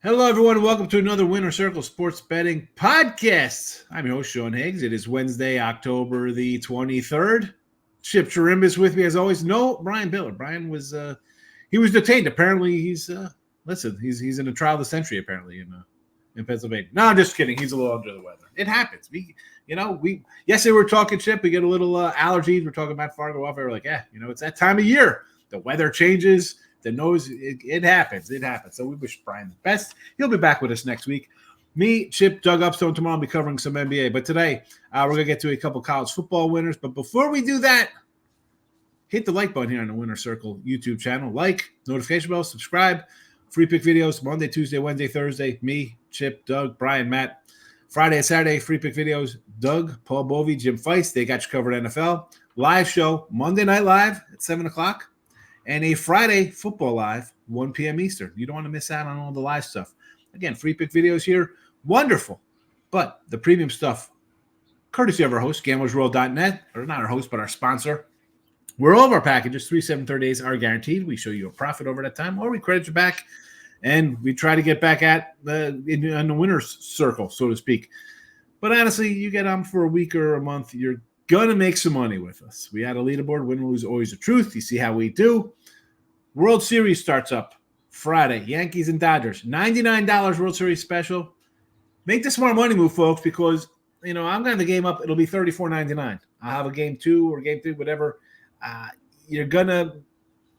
Hello, everyone. Welcome to another Winner Circle Sports Betting Podcast. I'm your host, Sean Higgs. It is Wednesday, October the 23rd. Chip Chirimbes with me, as always. No, Brian Biller. Brian was he was detained. Apparently, he's he's in a trial of the century. Apparently, in Pennsylvania. No, I'm just kidding. He's a little under the weather. It happens. Yesterday we were talking, Chip. We get a little allergies. We're talking about Fargo welfare. We're like, it's that time of year. The weather changes. The nose, it happens. It happens. So we wish Brian the best. He'll be back with us next week. Me, Chip, Doug Upstone. Tomorrow I'll be covering some NBA. But today, we're going to get to a couple college football winners. But before we do that, hit the like button here on the Winner Circle YouTube channel. Like, notification bell, subscribe. Free pick videos Monday, Tuesday, Wednesday, Thursday. Me, Chip, Doug, Brian, Matt. Friday and Saturday, free pick videos. Doug, Paul Bovey, Jim Feist. They got you covered NFL. Live show, Monday Night Live at 7 o'clock. And a Friday football live, 1 p.m. Eastern. You don't want to miss out on all the live stuff. Again, free pick videos here. Wonderful. But the premium stuff, courtesy of our host, gamblersWORLD.net, or not our host, but our sponsor, where all of our packages, 3, 7, 30 days, are guaranteed. We show you a profit over that time, or we credit you back, and we try to get back in the winner's circle, so to speak. But honestly, you get on for a week or a month, you're going to make some money with us. We had a leaderboard. Win or lose, always the truth. You see how we do. World Series starts up Friday. Yankees and Dodgers. $99 World Series special. Make the smart money move, folks, because, I'm going to have the game up. It'll be $34.99. I'll have a game 2 or game 3, whatever. You're going to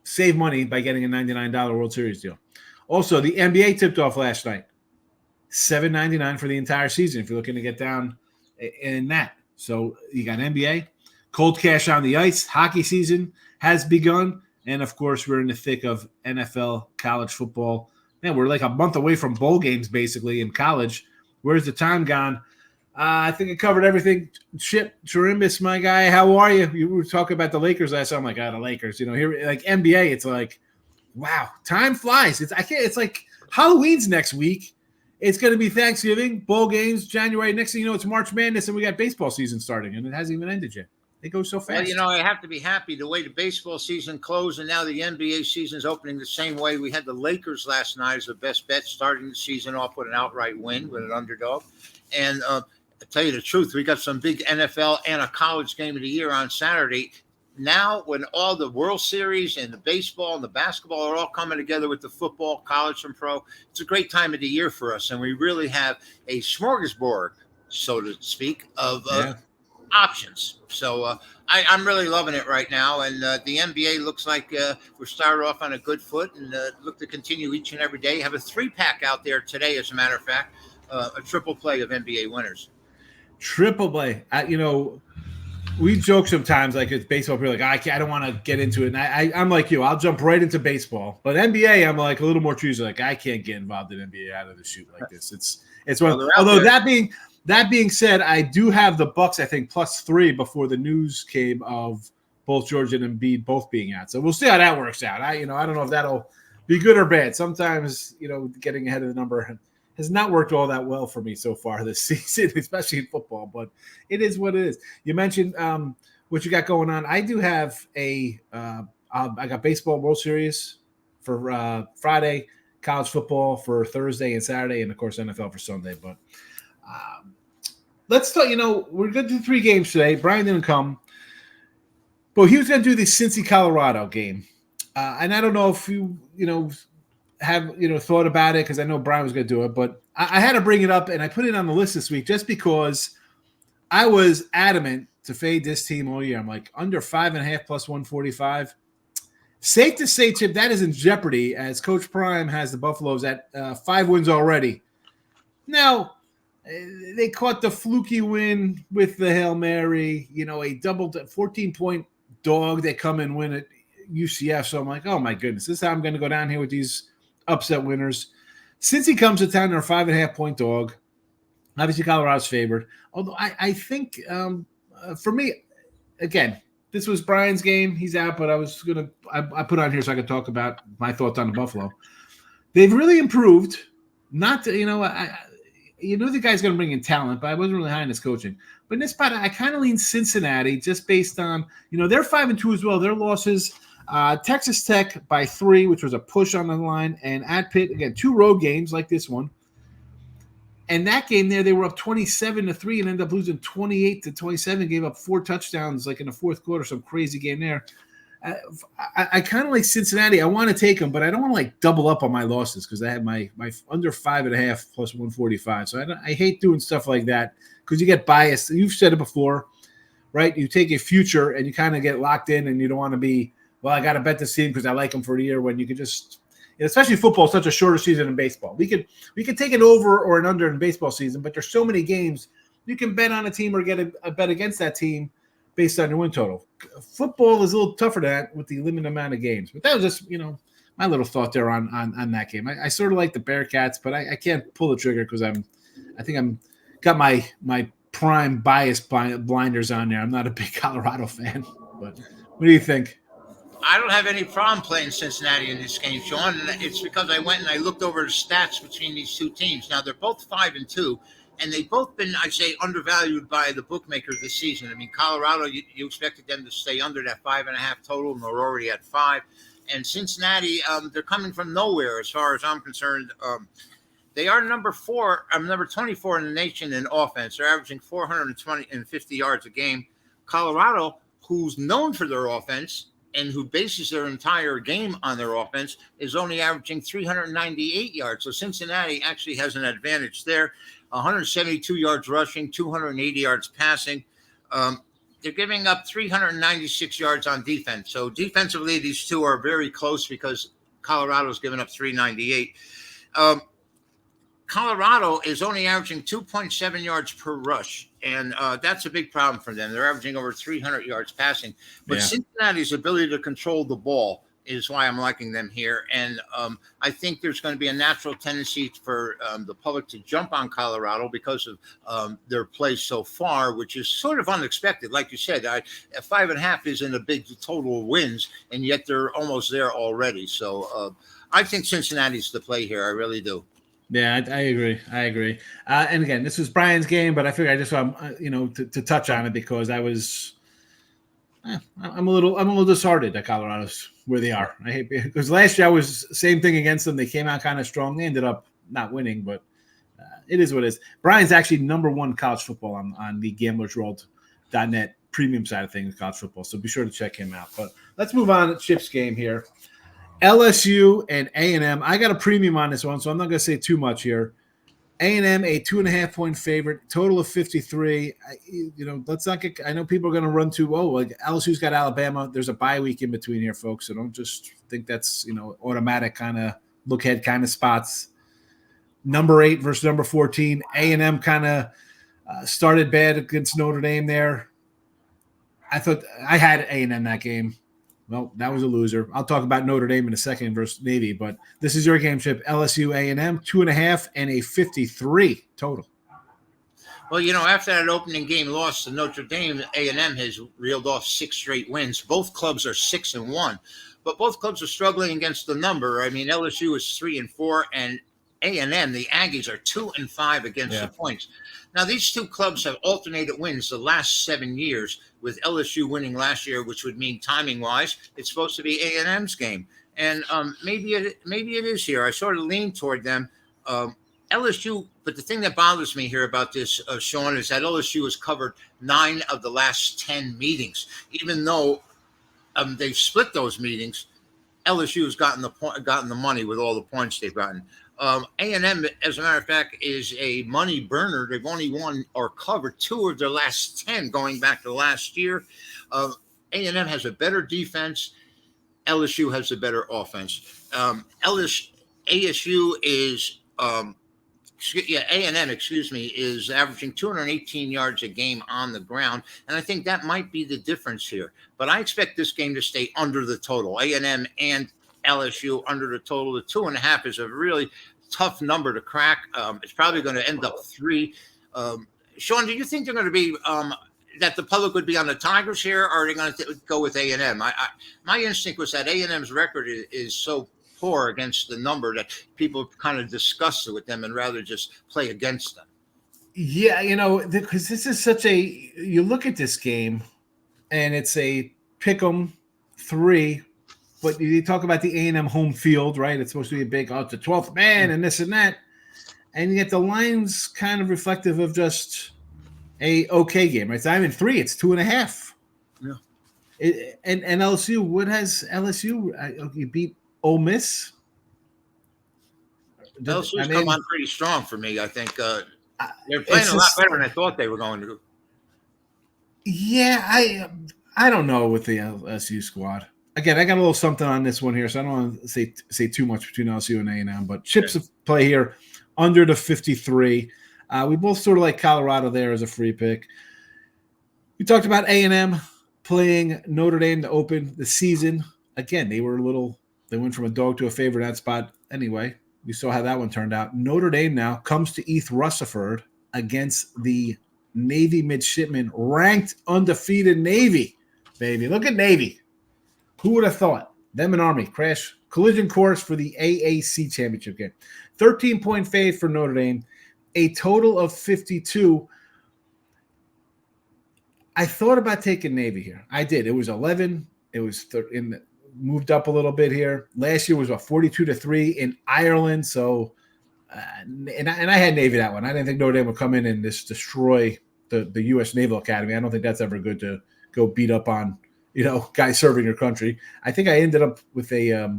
save money by getting a $99 World Series deal. Also, the NBA tipped off last night. $7.99 for the entire season if you're looking to get down in that. So you got NBA, cold cash on the ice. Hockey season has begun. And, of course, we're in the thick of NFL college football. Man, we're like a month away from bowl games, basically, in college. Where's the time gone? I think I covered everything. Chip Chirimbes, my guy, how are you? You were talking about the Lakers last time. I'm like, the Lakers. Here, like NBA, it's like, wow, time flies. It's like Halloween's next week. It's going to be Thanksgiving, bowl games, January. Next thing you know, it's March Madness, and we got baseball season starting, and it hasn't even ended yet. It goes so fast. Well, I have to be happy the way the baseball season closed, and now the NBA season is opening the same way. We had the Lakers last night as the best bet, starting the season off with an outright win with an underdog. And to tell you the truth, we got some big NFL and a college game of the year on Saturday. Now, when all the World Series and the baseball and the basketball are all coming together with the football, college and pro, it's a great time of the year for us. And we really have a smorgasbord, so to speak, of options. So I'm really loving it right now. And the NBA looks like we're started off on a good foot and look to continue each and every day. Have a 3-pack out there today, as a matter of fact, a triple play of NBA winners. Triple play. We joke sometimes, like it's baseball. We're like, I don't want to get into it. And I'm like you. I'll jump right into baseball. But NBA, I'm like a little more choosy. Like I can't get involved in NBA out of the chute like this. It's one. Although that being said, I do have the Bucks. I think +3 before the news came of both George and Embiid both being out. So we'll see how that works out. I don't know if that'll be good or bad. Sometimes getting ahead of the number has not worked all that well for me so far this season, especially in football, but it is what it is. You mentioned what you got going on. I do have I got baseball World Series for Friday, college football for Thursday and Saturday, and, of course, NFL for Sunday. But let's talk, we're going to do 3 games today. Brian didn't come, but he was going to do the Cincy, Colorado game. And I don't know if you have thought about it, because I know Brian was going to do it, but I had to bring it up, and I put it on the list this week just because I was adamant to fade this team all year. I'm like, under 5.5 plus 145. Safe to say, Chip, that is in jeopardy, as Coach Prime has the Buffaloes at 5 wins already. Now, they caught the fluky win with the Hail Mary, a double 14-point dog. They come and win at UCF. So I'm like, oh my goodness, this is how I'm going to go down here with these upset winners. Since he comes to town, they're a 5.5-point dog. Obviously, Colorado's favored. Although I think for me, again, this was Brian's game. He's out, but I put on here so I could talk about my thoughts on the Buffalo. They've really improved. Not to, the guy's going to bring in talent, but I wasn't really high on his coaching. But in this spot, I kind of lean Cincinnati just based on, they're 5-2 as well. Their losses, Texas Tech by 3, which was a push on the line, and at Pitt again, 2 road games like this one. And that game there, they were up 27-3 and ended up losing 28-27. Gave up 4 touchdowns like in the fourth quarter. Some crazy game there. I kind of like Cincinnati. I want to take them, but I don't want to like double up on my losses because I have my under 5.5 plus 145. So I hate doing stuff like that because you get biased. You've said it before, right? You take a future and you kind of get locked in, and you don't want to be, well, I got to bet this team because I like them for a year, when you could just, especially football, such a shorter season in baseball. We could take an over or an under in baseball season, but there's so many games you can bet on a team or get a bet against that team based on your win total. Football is a little tougher to that with the limited amount of games. But that was just, my little thought there on that game. I sort of like the Bearcats, but I can't pull the trigger because I think I'm got my prime bias blinders on there. I'm not a big Colorado fan. But what do you think? I don't have any problem playing Cincinnati in this game, Sean. And it's because I went and I looked over the stats between these two teams. Now, they're both 5-2. And they've both been, I'd say, undervalued by the bookmakers this season. I mean, Colorado, you expected them to stay under that 5.5 total, and they're already at 5. And Cincinnati, they're coming from nowhere as far as I'm concerned. They are number 24 in the nation in offense. They're averaging 450 yards a game. Colorado, who's known for their offense and who bases their entire game on their offense, is only averaging 398 yards. So Cincinnati actually has an advantage there. 172 yards rushing, 280 yards passing. They're giving up 396 yards on defense. So defensively, these two are very close because Colorado's given up 398. Colorado is only averaging 2.7 yards per rush, and that's a big problem for them. They're averaging over 300 yards passing. But Cincinnati's ability to control the ball is why I'm liking them here. And I think there's going to be a natural tendency for the public to jump on Colorado because of their play so far, which is sort of unexpected. Like you said, 5.5 isn't a big total wins, and yet they're almost there already. So I think Cincinnati's the play here. I really do. Yeah, I agree. And again, this was Brian's game, but I figured I just want to touch on it because I'm a little disheartened that Colorado's where they are. I hate because last year I was same thing against them. They came out kind of strong. They ended up not winning, but it is what it is. Brian's actually number 1 college football on the gamblersworld.net premium side of things, college football. So be sure to check him out. But let's move on to Chip's game here. LSU and A&M. I got a premium on this one, so I'm not going to say too much here. A&M, a 2.5-point favorite, total of 53. Let's not get – I know people are going to run to, LSU's got Alabama. There's a bye week in between here, folks, so don't just think that's, automatic kind of look-ahead kind of spots. Number 8 versus number 14. A&M kind of started bad against Notre Dame there. I thought I had A&M that game. Well, that was a loser. I'll talk about Notre Dame in a second versus Navy, but this is your game, Chip. LSU A&M, 2.5 and a 53 total. Well, after that opening game loss to Notre Dame, A&M has reeled off 6 straight wins. Both clubs are 6-1, but both clubs are struggling against the number. I mean, LSU is 3-4, and A&M, the Aggies, are 2-5 against the points. Now, these two clubs have alternated wins the last 7 years, with LSU winning last year, which would mean timing-wise, it's supposed to be A&M's game. And maybe it is here. I sort of lean toward them. LSU, but the thing that bothers me here about this, Sean, is that LSU has covered 9 of the last 10 meetings. Even though they've split those meetings, LSU has gotten the money with all the points they've gotten. A&M, as a matter of fact, is a money burner. They've only won or covered 2 of their last 10 going back to last year. A&M has a better defense. LSU has a better offense. ASU is A&M, is averaging 218 yards a game on the ground, and I think that might be the difference here. But I expect this game to stay under the total. A&M and LSU under the total. The 2.5 is a really tough number to crack. It's probably going to end up 3. Sean, do you think they're going to be that the public would be on the Tigers here, or are they going to go with A&M? My instinct was that A&M's record is so poor against the number that people kind of discuss it with them and rather just play against them. Yeah, because this is such you look at this game and it's a pick 'em 3 but you talk about the A&M home field, right? It's supposed to be a big, it's the 12th man and this and that. And yet the line's kind of reflective of just a okay game, right? It's not even 3, it's 2.5. Yeah. And LSU, what has LSU? You beat Ole Miss. LSU's come on pretty strong for me. I think they're playing a lot better than I thought they were going to. Yeah, I don't know with the LSU squad. Again, I got a little something on this one here, so I don't want to say too much between LSU and A&M. But chips of play here under the 53. We both sort of like Colorado there as a free pick. We talked about A&M playing Notre Dame to open the season. Again, they went from a dog to a favorite in that spot. Anyway, we saw how that one turned out. Notre Dame now comes to East Rutherford against the Navy Midshipmen, ranked undefeated Navy, baby. Look at Navy. Who would have thought? Them and Army crash collision course for the AAC championship game. 13-point fade for Notre Dame, a total of 52. I thought about taking Navy here. I did. It was 11. It was moved up a little bit here. Last year was 42-3 in Ireland. So, and I had Navy that one. I didn't think Notre Dame would come in and just destroy the U.S. Naval Academy. I don't think that's ever good to go beat up on, guys serving your country. I think I ended up with a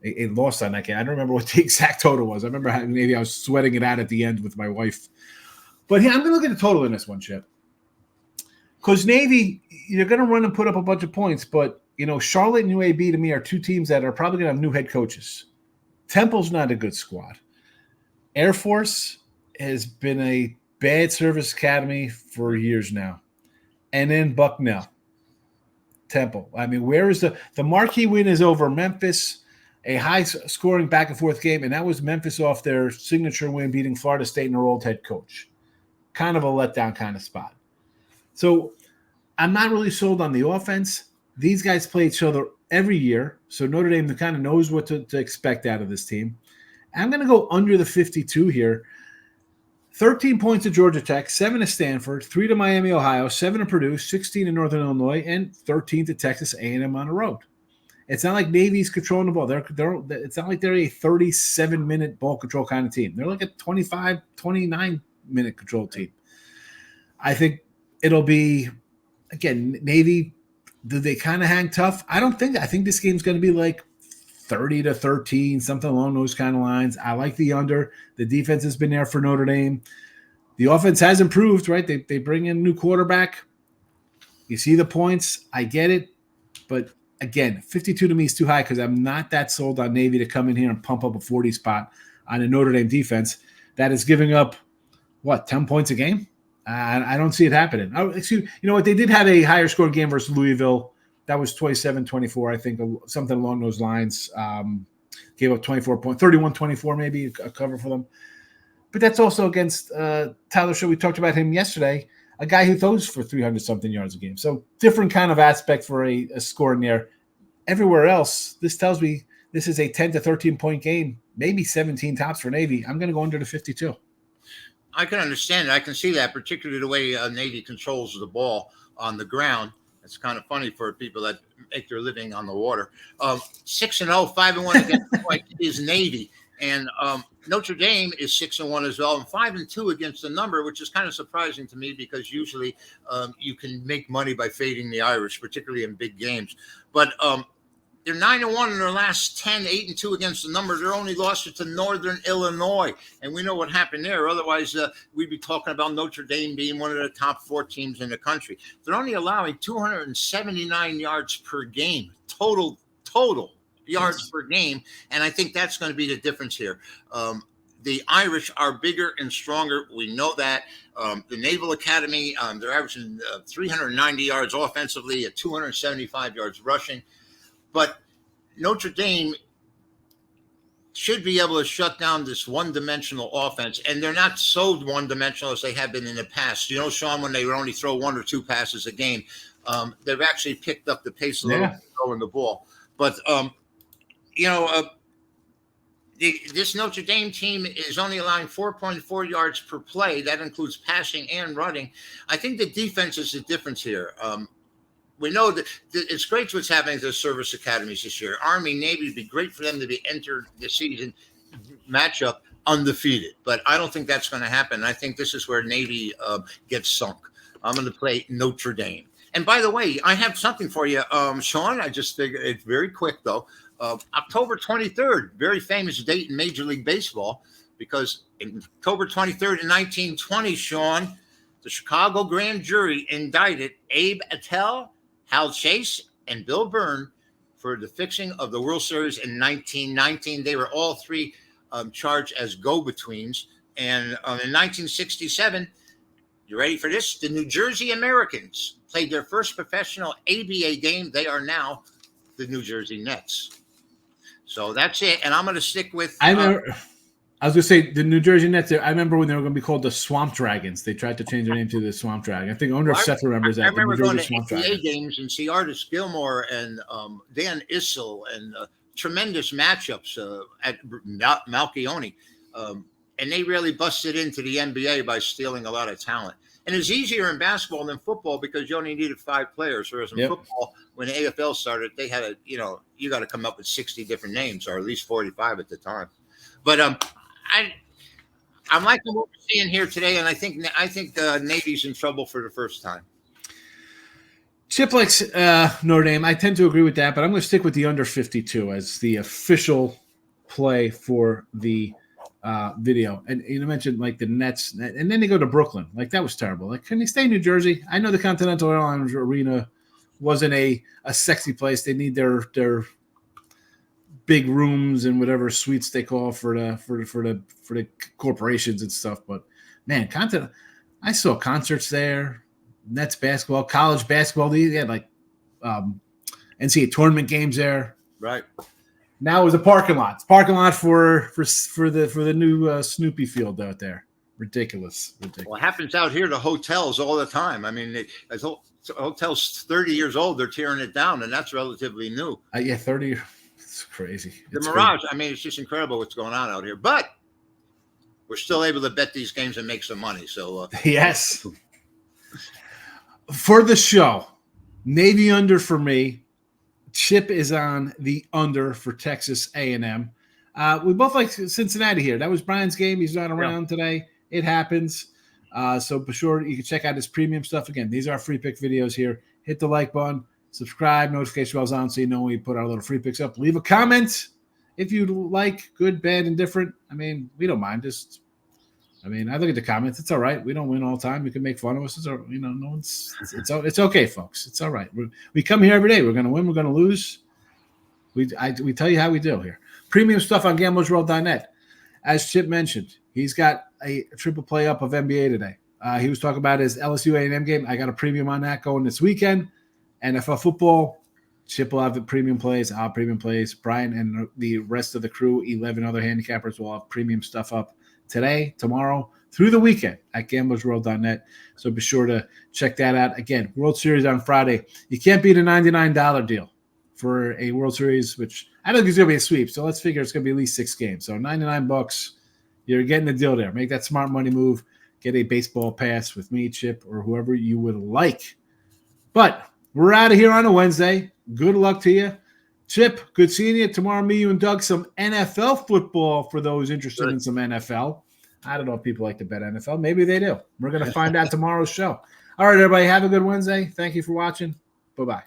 loss on that game. I don't remember what the exact total was. I remember maybe I was sweating it out at the end with my wife. But yeah, I'm going to look at the total in this one, Chip. Because Navy, you're going to run and put up a bunch of points, but, Charlotte and UAB to me are two teams that are probably going to have new head coaches. Temple's not a good squad. Air Force has been a bad service academy for years now. And then Bucknell. Temple. I mean, where is the marquee win is over Memphis, a high-scoring back-and-forth game, and that was Memphis off their signature win, beating Florida State and their old head coach. Kind of a letdown kind of spot. So I'm not really sold on the offense. These guys play each other every year, so Notre Dame kind of knows what to expect out of this team. I'm going to go under the 52 here. 13 points to Georgia Tech, 7 to Stanford, 3 to Miami, Ohio, 7 to Purdue, 16 to Northern Illinois, and 13 to Texas A&M on the road. It's not like Navy's controlling the ball. It's not like they're a 37-minute ball control kind of team. They're like a 25, 29-minute control team. I think it'll be, again, Navy, do they kind of hang tough? I think this game's going to be like 30-13, something along those kind of lines. I like the under. The defense has been there for Notre Dame. The offense has improved, right? They bring in a new quarterback. You see the points. I get it. But, again, 52 to me is too high because I'm not that sold on Navy to come in here and pump up a 40 spot on a Notre Dame defense that is giving up, 10 points a game? I don't see it happening. You know what? They did have a higher scoring game versus Louisville. That was 27-24, I think, something along those lines. Gave up 24 points, 31-24 maybe, a cover for them. But that's also against Tyler Shaw. We talked about him yesterday, a guy who throws for 300-something yards a game. So different kind of aspect for a score in there. Everywhere else, this tells me this is a 10 to 13-point game, maybe 17 tops for Navy. I'm going to go under the 52. I can understand it. I can see that, particularly the way Navy controls the ball on the ground. It's kind of funny for people that make their living on the water. 6-0, 5-1 against the point is Navy. And Notre Dame is 6-1 as well, and 5-2 against the number, which is kind of surprising to me because usually you can make money by fading the Irish, particularly in big games. But they're 9-1 in their last 10, 8-2 against the number. Their only loss is to Northern Illinois, and we know what happened there. Otherwise, we'd be talking about Notre Dame being one of the top 4 teams in the country. They're only allowing 279 yards per game, total yards per game, and I think that's going to be the difference here. The Irish are bigger and stronger. We know that. The Naval Academy, they're averaging 390 yards offensively at 275 yards rushing. But Notre Dame should be able to shut down this one-dimensional offense, and they're not so one-dimensional as they have been in the past. Sean, when they would only throw 1 or 2 passes a game, they've actually picked up the pace a little bit throwing the ball. But, this Notre Dame team is only allowing 4.4 yards per play. That includes passing and running. I think the defense is the difference here. we know that it's great what's happening to the service academies this year. Army, Navy would be great for them to be entered the season matchup undefeated, but I don't think that's going to happen. I think this is where Navy gets sunk. I'm going to play Notre Dame. And by the way, I have something for you, Sean. I just figured it's very quick, though. October 23rd, very famous date in Major League Baseball, because in October 23rd in 1920, Sean, the Chicago grand jury indicted Abe Attell, Hal Chase, and Bill Byrne for the fixing of the World Series in 1919. They were all three charged as go-betweens. And in 1967, you ready for this? The New Jersey Americans played their first professional ABA game. They are now the New Jersey Nets. So that's it. And I'm going to stick with. I was going to say the New Jersey Nets. I remember when they were going to be called the Swamp Dragons. They tried to change their name to the Swamp Dragon. I think owner Seth remembers that. I remember going to Swamp ABA Dragon games and see Artis Gilmore and Dan Issel and tremendous matchups at Malchione. And they really busted into the NBA by stealing a lot of talent. And it's easier in basketball than football because you only needed 5 players. Whereas in football, when the AFL started, they had you got to come up with 60 different names, or at least 45 at the time. But I'm liking what we're seeing here today, and I think Navy's in trouble for the first time. Chip likes Notre Dame. I tend to agree with that, but I'm going to stick with the under 52 as the official play for the video. And you mentioned like the Nets, and then they go to Brooklyn. Like that was terrible. Like, can they stay in New Jersey? I know the Continental Airlines Arena wasn't a sexy place. They need their big rooms and whatever suites they call for the corporations and stuff. But man, I saw concerts there. Nets basketball, college basketball. They had like NCAA tournament games there. Right. Now it was a parking lot. It's a parking lot for the new Snoopy field out there. Ridiculous. Well, it happens out here to hotels all the time. I mean, as hotels 30 years old, they're tearing it down, and that's relatively new. 30. It's crazy. The Mirage. Crazy. I mean, it's just incredible what's going on out here. But we're still able to bet these games and make some money. So yes. For the show, Navy under for me. Chip is on the under for Texas A&M. We both like Cincinnati here. That was Brian's game. He's not around today. It happens. So be sure you can check out his premium stuff. Again, these are free pick videos here. Hit the like button, subscribe, notification bells on so you know when we put our little free picks up. Leave a comment if you like, good, bad, indifferent. I mean, we don't mind. I look at the comments. It's all right. We don't win all the time. You can make fun of us. It's okay, folks. It's all right. We come here every day. We're going to win. We're going to lose. We tell you how we do here. Premium stuff on gamblersworld.net. As Chip mentioned, he's got a triple play up of NBA today. He was talking about his LSU A&M game. I got a premium on that going this weekend. NFL football, Chip will have the premium plays. I'll have premium plays. Brian and the rest of the crew, 11 other handicappers, will have premium stuff up today, tomorrow, through the weekend at gamblersworld.net. So be sure to check that out. Again, World Series on Friday. You can't beat a $99 deal for a World Series, which I don't think it's going to be a sweep. So let's figure it's going to be at least 6 games. So $99, you're getting the deal there. Make that smart money move. Get a baseball pass with me, Chip, or whoever you would like. But we're out of here on a Wednesday. Good luck to you. Chip, good seeing you. Tomorrow, me, you, and Doug, some NFL football for those interested in some NFL. I don't know if people like to bet NFL. Maybe they do. We're going to find out tomorrow's show. All right, everybody, have a good Wednesday. Thank you for watching. Bye-bye.